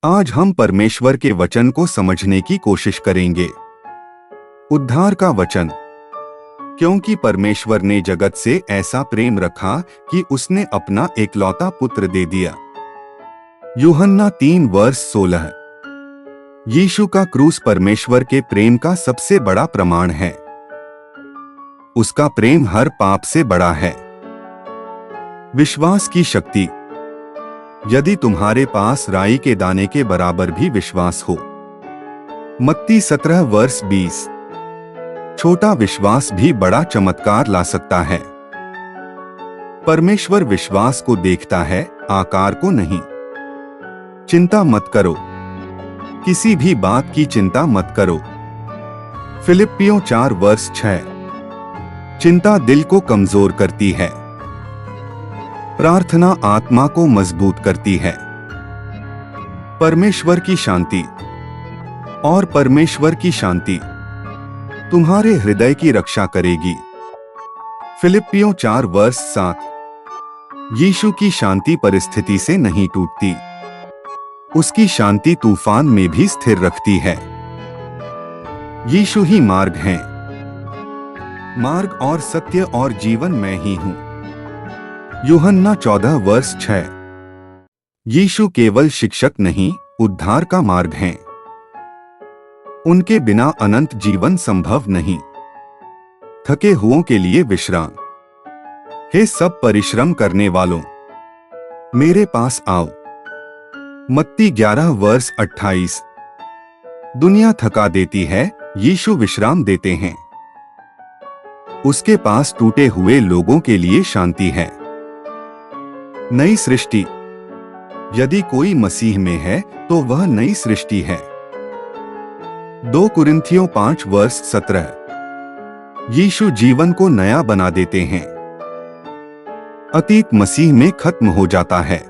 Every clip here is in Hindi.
आज हम परमेश्वर के वचन को समझने की कोशिश करेंगे। उद्धार का वचन। क्योंकि परमेश्वर ने जगत से ऐसा प्रेम रखा कि उसने अपना एकलौता पुत्र दे दिया। यूहन्ना 3:16। यीशु का क्रूस परमेश्वर के प्रेम का सबसे बड़ा प्रमाण है। उसका प्रेम हर पाप से बड़ा है। विश्वास की शक्ति। यदि तुम्हारे पास राई के दाने के बराबर भी विश्वास हो। मत्ती 17:20। छोटा विश्वास भी बड़ा चमत्कार ला सकता है। परमेश्वर विश्वास को देखता है, आकार को नहीं। चिंता मत करो। किसी भी बात की चिंता मत करो। फिलिप्पियों 4:6। चिंता दिल को कमजोर करती है। प्रार्थना आत्मा को मजबूत करती है। परमेश्वर की शांति। और परमेश्वर की शांति तुम्हारे हृदय की रक्षा करेगी। फिलिप्पियों 4:7। यीशु की शांति परिस्थिति से नहीं टूटती। उसकी शांति तूफान में भी स्थिर रखती है। यीशु ही मार्ग है। मार्ग और सत्य और जीवन मैं ही हूं। यूहन्ना 14:6। यीशु केवल शिक्षक नहीं, उद्धार का मार्ग हैं। उनके बिना अनंत जीवन संभव नहीं। थके हुओं के लिए विश्राम। हे सब परिश्रम करने वालों, मेरे पास आओ। मत्ती 11:28। दुनिया थका देती है, यीशु विश्राम देते हैं। उसके पास टूटे हुए लोगों के लिए शांति है। नई सृष्टि। यदि कोई मसीह में है तो वह नई सृष्टि है। 2 कुरिन्थियों 5:17। यीशु जीवन को नया बना देते हैं। अतीत मसीह में खत्म हो जाता है।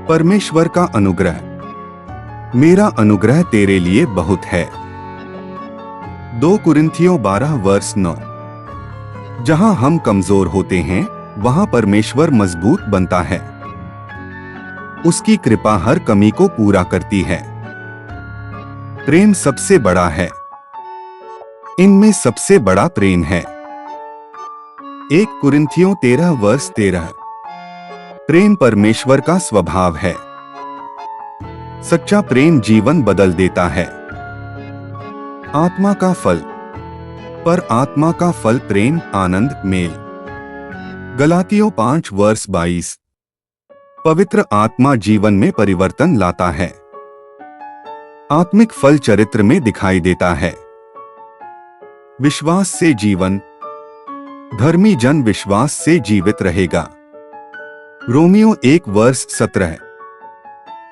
परमेश्वर का अनुग्रह। मेरा अनुग्रह तेरे लिए बहुत है। 2 कुरिन्थियों 12:9। जहां हम कमजोर होते हैं वहां परमेश्वर मजबूत बनता है। उसकी कृपा हर कमी को पूरा करती है। प्रेम सबसे बड़ा है। इनमें सबसे बड़ा प्रेम है। 1 कुरिन्थियों 13:13। प्रेम परमेश्वर का स्वभाव है। सच्चा प्रेम जीवन बदल देता है। आत्मा का फल। पर आत्मा का फल प्रेम, आनंद, मेल। गलातियों 5:22। पवित्र आत्मा जीवन में परिवर्तन लाता है। आत्मिक फल चरित्र में दिखाई देता है। विश्वास से जीवन। धर्मी जन विश्वास से जीवित रहेगा। रोमियो 1:17।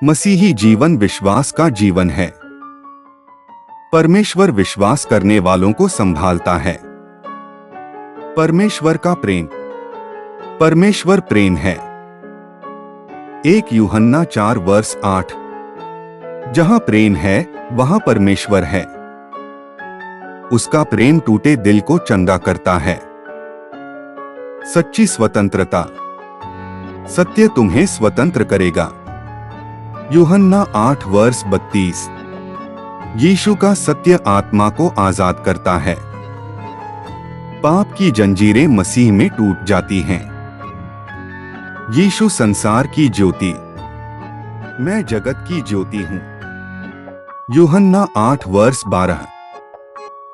मसीही जीवन विश्वास का जीवन है। परमेश्वर विश्वास करने वालों को संभालता है। परमेश्वर का प्रेम। परमेश्वर प्रेम है। 1 यूहन्ना 4:8। जहां प्रेम है वहां परमेश्वर है। उसका प्रेम टूटे दिल को चंगा करता है। सच्ची स्वतंत्रता। सत्य तुम्हें स्वतंत्र करेगा। यूहन्ना 8:32। यीशु का सत्य आत्मा को आजाद करता है। पाप की जंजीरें मसीह में टूट जाती हैं। यीशु संसार की ज्योति। मैं जगत की ज्योति हूं। यूहन्ना 8:12।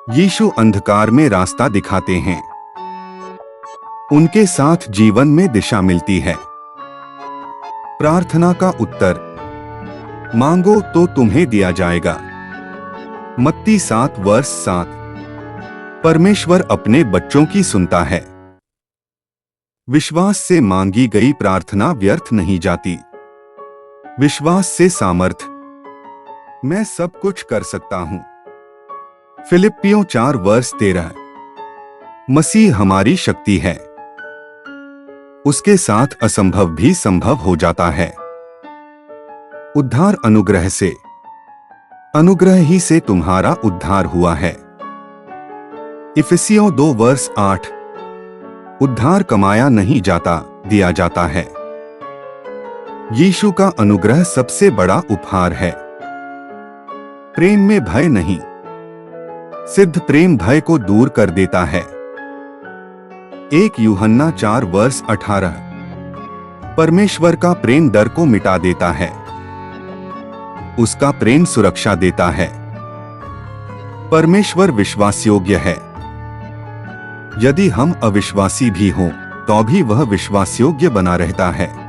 यीशु अंधकार में रास्ता दिखाते हैं। उनके साथ जीवन में दिशा मिलती है। प्रार्थना का उत्तर। मांगो तो तुम्हें दिया जाएगा। मत्ती 7:7। परमेश्वर अपने बच्चों की सुनता है। विश्वास से मांगी गई प्रार्थना व्यर्थ नहीं जाती। विश्वास से सामर्थ। मैं सब कुछ कर सकता हूं। फिलिप्पियों 4:13। मसीह हमारी शक्ति है। उसके साथ असंभव भी संभव हो जाता है। उद्धार अनुग्रह से। अनुग्रह ही से तुम्हारा उद्धार हुआ है। इफिसियों 2:8। उद्धार कमाया नहीं जाता, दिया जाता है। यीशु का अनुग्रह सबसे बड़ा उपहार है। प्रेम में भय नहीं। सिद्ध प्रेम भय को दूर कर देता है। 1 यूहन्ना 4:18। परमेश्वर का प्रेम डर को मिटा देता है। उसका प्रेम सुरक्षा देता है। परमेश्वर विश्वासयोग्य है। यदि हम अविश्वासी भी हों तो भी वह विश्वासयोग्य बना रहता है।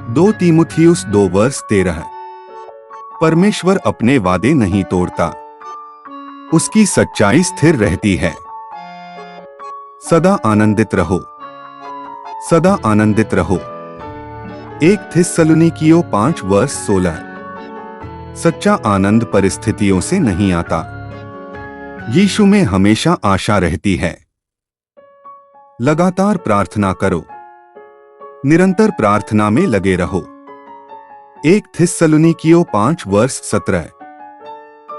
2 तीमुथियुस 2:13। परमेश्वर अपने वादे नहीं तोड़ता। उसकी सच्चाई स्थिर रहती है। सदा आनंदित रहो। सदा आनंदित रहो। 1 थिस्सलुनीकियों 5:16। सच्चा आनंद परिस्थितियों से नहीं आता। यीशु में हमेशा आशा रहती है। लगातार प्रार्थना करो। निरंतर प्रार्थना में लगे रहो। 1 थिस्सलुनीकियों 5:17।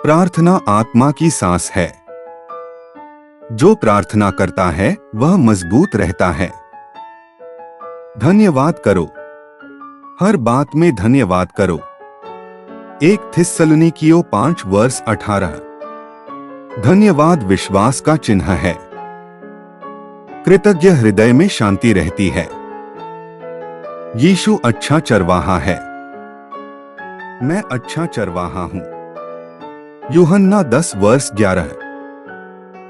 प्रार्थना आत्मा की सांस है। जो प्रार्थना करता है वह मजबूत रहता है। धन्यवाद करो। हर बात में धन्यवाद करो। 1 थिस्सलुनीकियों 5:18। धन्यवाद विश्वास का चिन्ह है। कृतज्ञ हृदय में शांति रहती है। यीशु अच्छा चरवाहा है। मैं अच्छा चरवाहा हूं। यूहन्ना 10:11।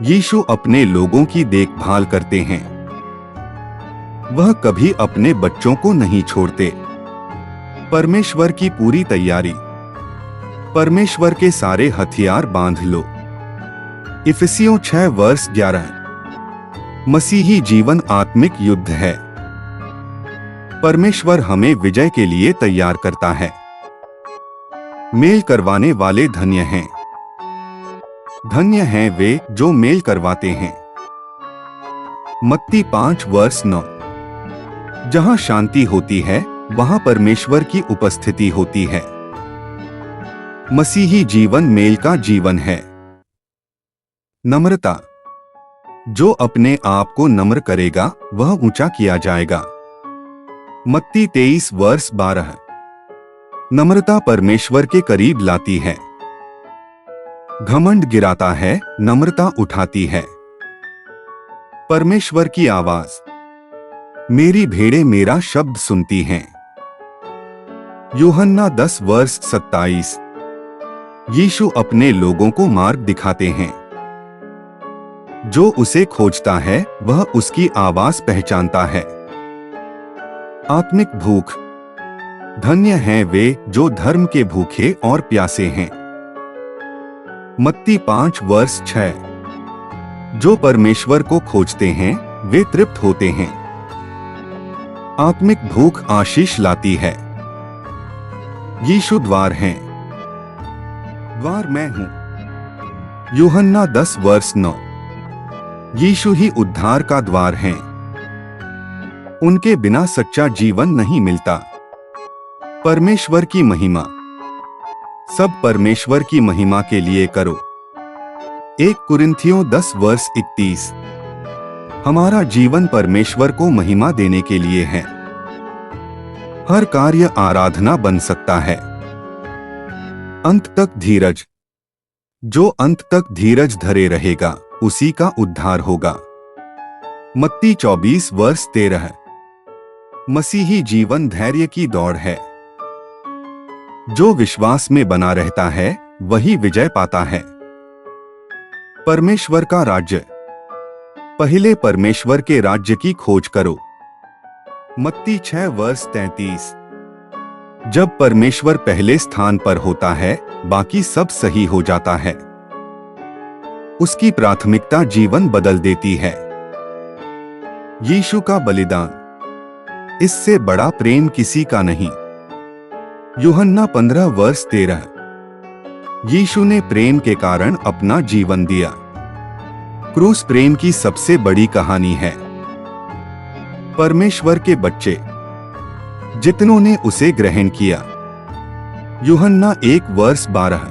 यीशु अपने लोगों की देखभाल करते हैं। वह कभी अपने बच्चों को नहीं छोड़ते। परमेश्वर की पूरी तैयारी। परमेश्वर के सारे हथियार बांध लो। इफिसियों 6:11। मसीही जीवन आत्मिक युद्ध है। परमेश्वर हमें विजय के लिए तैयार करता है। मेल करवाने वाले धन्य हैं। धन्य हैं वे जो मेल करवाते हैं। मत्ती 5:9। जहां शांति होती है वहां परमेश्वर की उपस्थिति होती है। मसीही जीवन मेल का जीवन है। नम्रता। जो अपने आप को नम्र करेगा वह ऊंचा किया जाएगा। मत्ती 23:12। नम्रता परमेश्वर के करीब लाती है। घमंड गिराता है, नम्रता उठाती है। परमेश्वर की आवाज। मेरी भेड़ें मेरा शब्द सुनती हैं। यूहन्ना 10:27। यीशु अपने लोगों को मार्ग दिखाते हैं। जो उसे खोजता है वह उसकी आवाज पहचानता है। आत्मिक भूख। धन्य हैं वे जो धर्म के भूखे और प्यासे हैं। मत्ती 5:6। जो परमेश्वर को खोजते हैं वे तृप्त होते हैं। आत्मिक भूख आशीष लाती है। यीशु द्वार हैं। द्वार मैं हूं। यूहन्ना 10:9। यीशु ही उद्धार का द्वार हैं। उनके बिना सच्चा जीवन नहीं मिलता। परमेश्वर की महिमा। सब परमेश्वर की महिमा के लिए करो। 1 कुरिन्थियों 10:31। हमारा जीवन परमेश्वर को महिमा देने के लिए है। हर कार्य आराधना बन सकता है। अंत तक धीरज। जो अंत तक धीरज धरे रहेगा उसी का उद्धार होगा। मत्ती 24:13। मसीही जीवन धैर्य की दौड़ है। जो विश्वास में बना रहता है वही विजय पाता है। परमेश्वर का राज्य। पहले परमेश्वर के राज्य की खोज करो। मत्ती 6:33। जब परमेश्वर पहले स्थान पर होता है बाकी सब सही हो जाता है। उसकी प्राथमिकता जीवन बदल देती है। यीशु का बलिदान। इससे बड़ा प्रेम किसी का नहीं। यूहन्ना 15:13। यीशु ने प्रेम के कारण अपना जीवन दिया। क्रूस प्रेम की सबसे बड़ी कहानी है। परमेश्वर के बच्चे जितनों ने उसे ग्रहण किया। यूहन्ना 1:12।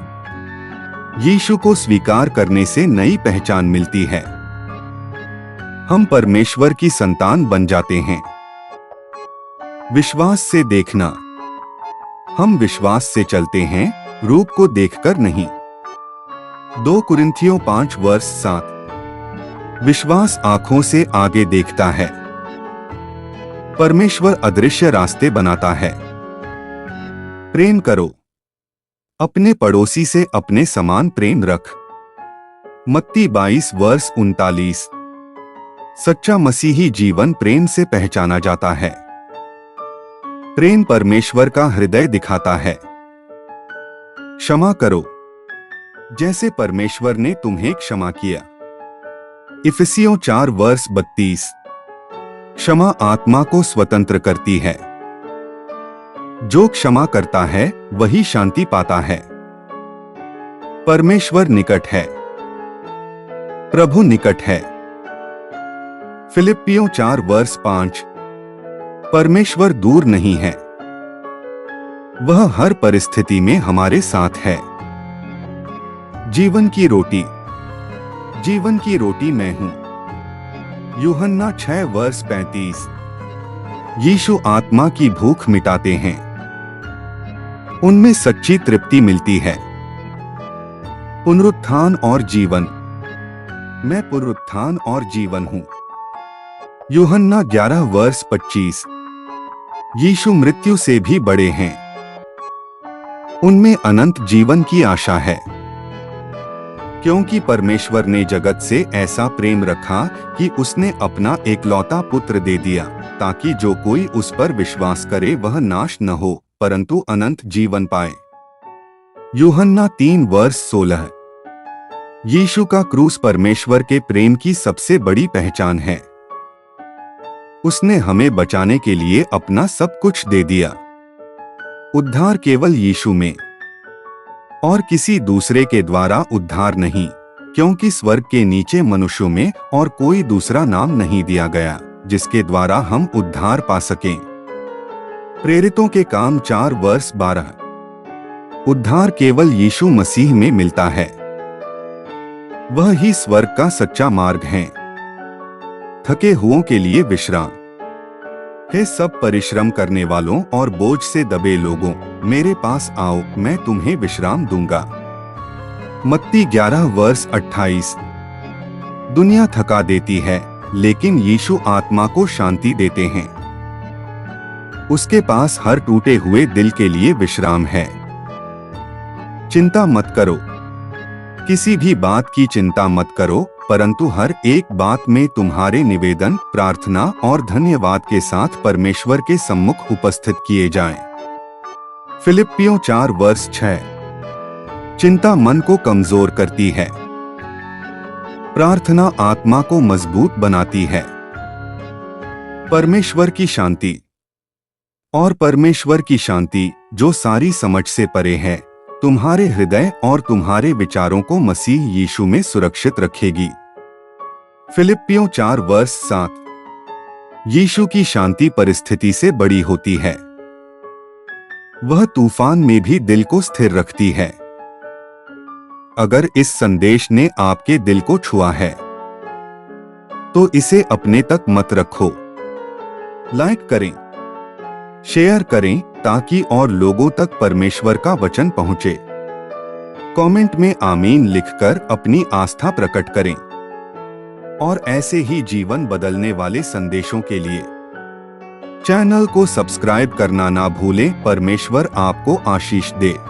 यीशु को स्वीकार करने से नई पहचान मिलती है। हम परमेश्वर की संतान बन जाते हैं। विश्वास से देखना। हम विश्वास से चलते हैं, रूप को देखकर नहीं। 2 कुरिन्थियों 5:7। विश्वास आंखों से आगे देखता है। परमेश्वर अदृश्य रास्ते बनाता है। प्रेम करो। अपने पड़ोसी से अपने समान प्रेम रख। मत्ती 22:39। सच्चा मसीही जीवन प्रेम से पहचाना जाता है। प्रेम परमेश्वर का हृदय दिखाता है। क्षमा करो जैसे परमेश्वर ने तुम्हें क्षमा किया। इफिसियों 4:32। क्षमा आत्मा को स्वतंत्र करती है। जो क्षमा करता है वही शांति पाता है। परमेश्वर निकट है। प्रभु निकट है। फिलिप्पियों 4:5। परमेश्वर दूर नहीं है। वह हर परिस्थिति में हमारे साथ है। जीवन की रोटी। जीवन की रोटी मैं हूं। यूहन्ना 6:35। यीशु आत्मा की भूख मिटाते हैं। उनमें सच्ची तृप्ति मिलती है। पुनरुत्थान और जीवन। मैं पुनरुत्थान और जीवन हूं। यूहन्ना 11:25। यीशु मृत्यु से भी बड़े हैं। उनमें अनंत जीवन की आशा है। क्योंकि परमेश्वर ने जगत से ऐसा प्रेम रखा कि उसने अपना एकलौता पुत्र दे दिया, ताकि जो कोई उस पर विश्वास करे वह नाश न हो, परंतु अनंत जीवन पाए। यूहन्ना 3:16। यीशु का क्रूस परमेश्वर के प्रेम की सबसे बड़ी पहचान है। उसने हमें बचाने के लिए अपना सब कुछ दे दिया। उद्धार केवल यीशु में और किसी दूसरे के द्वारा उद्धार नहीं, क्योंकि स्वर्ग के नीचे मनुष्यों में और कोई दूसरा नाम नहीं दिया गया जिसके द्वारा हम उद्धार पा सकें। प्रेरितों के काम 4:12। उद्धार केवल यीशु मसीह में मिलता है। वह ही स्वर्ग का सच्चा मार्ग है। थके हुओं के लिए विश्राम। हे सब परिश्रम करने वालों और बोझ से दबे लोगों, मेरे पास आओ, मैं तुम्हें विश्राम दूंगा। मत्ती 11:28। दुनिया थका देती है, लेकिन यीशु आत्मा को शांति देते हैं। उसके पास हर टूटे हुए दिल के लिए विश्राम है। चिंता मत करो। किसी भी बात की चिंता मत करो, परंतु हर एक बात में तुम्हारे निवेदन, प्रार्थना और धन्यवाद के साथ परमेश्वर के सम्मुख उपस्थित किए जाएं। फिलिप्पियों 4:6। चिंता मन को कमजोर करती है। प्रार्थना आत्मा को मजबूत बनाती है। परमेश्वर की शांति। और परमेश्वर की शांति, जो सारी समझ से परे है, तुम्हारे हृदय और तुम्हारे विचारों को मसीह यीशु में सुरक्षित रखेगी। फिलिप्पियों 4:7। यीशु की शांति परिस्थिति से बड़ी होती है। वह तूफान में भी दिल को स्थिर रखती है। अगर इस संदेश ने आपके दिल को छुआ है, तो इसे अपने तक मत रखो। लाइक करें, शेयर करें, ताकि और लोगों तक परमेश्वर का वचन पहुंचे। कमेंट में आमीन लिखकर अपनी आस्था प्रकट करें। और ऐसे ही जीवन बदलने वाले संदेशों के लिए चैनल को सब्सक्राइब करना ना भूलें। परमेश्वर आपको आशीष दे।